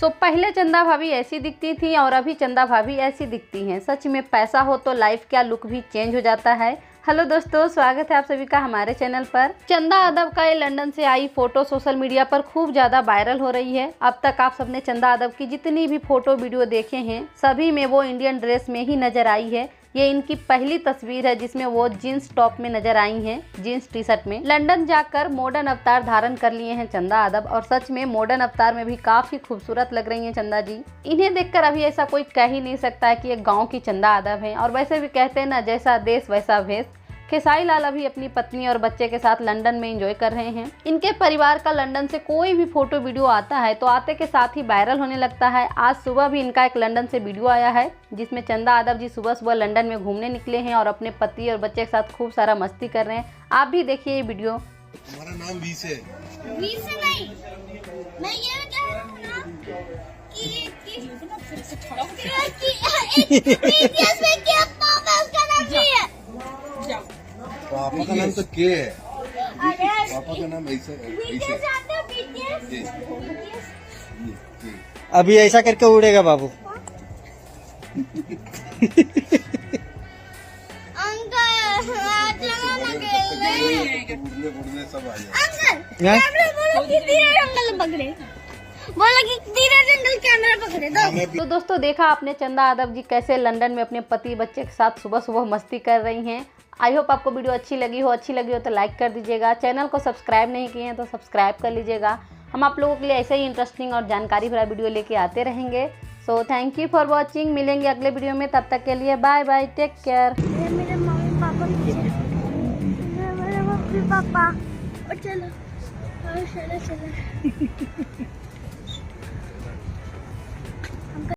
पहले चंदा भाभी ऐसी दिखती थी और अभी चंदा भाभी ऐसी दिखती हैं। सच में पैसा हो तो लाइफ का लुक भी चेंज हो जाता है। हेलो दोस्तों, स्वागत है आप सभी का हमारे चैनल पर। चंदा यादव का ये लंदन से आई फोटो सोशल मीडिया पर खूब ज्यादा वायरल हो रही है। अब तक आप सबने चंदा यादव की जितनी भी फोटो वीडियो देखे हैं सभी में वो इंडियन ड्रेस में ही नजर आई है। ये इनकी पहली तस्वीर है जिसमें वो जीन्स टॉप में नजर आई हैं, जीन्स टी शर्ट में। लंदन जाकर मॉडर्न अवतार धारण कर लिए हैं चंदा यादव और सच में मॉडर्न अवतार में भी काफी खूबसूरत लग रही हैं चंदा जी। इन्हें देखकर अभी ऐसा कोई कह ही नहीं सकता है कि ये गांव की चंदा यादव है। और वैसे भी कहते हैं ना, जैसा देश वैसा भेष। खेसारी लाल अभी अपनी पत्नी और बच्चे के साथ लंदन में एंजॉय कर रहे हैं। इनके परिवार का लंदन से कोई भी फोटो वीडियो आता है तो आते के साथ ही वायरल होने लगता है। आज सुबह भी इनका एक लंदन से वीडियो आया है जिसमें चंदा यादव जी सुबह सुबह लंदन में घूमने निकले हैं और अपने पति और बच्चे के साथ खूब सारा मस्ती कर रहे हैं। आप भी देखिए ये वीडियो। हमारा नाम वी से नहीं, मैं ये कह रहा हूँ ना पापा का नाम तो के है। पापा का नाम ऐसे अभी ऐसा करके उड़ेगा बाबू। उड़ने सब आ जाए। तो दोस्तों, देखा आपने चंदा यादव जी कैसे लंदन में अपने पति बच्चे के साथ सुबह सुबह मस्ती कर रही हैं। आई होप आपको वीडियो अच्छी लगी हो तो लाइक कर दीजिएगा। चैनल को सब्सक्राइब नहीं किए हैं तो सब्सक्राइब कर लीजिएगा। हम आप लोगों के लिए ऐसे ही इंटरेस्टिंग और जानकारी भरा वीडियो लेके आते रहेंगे। So thank you for watching. मिलेंगे अगले वीडियो में, तब तक के लिए बाय बाय, टेक केयर। मेरे मम्मी पापा मेरे मम्मी पापा चलो चलो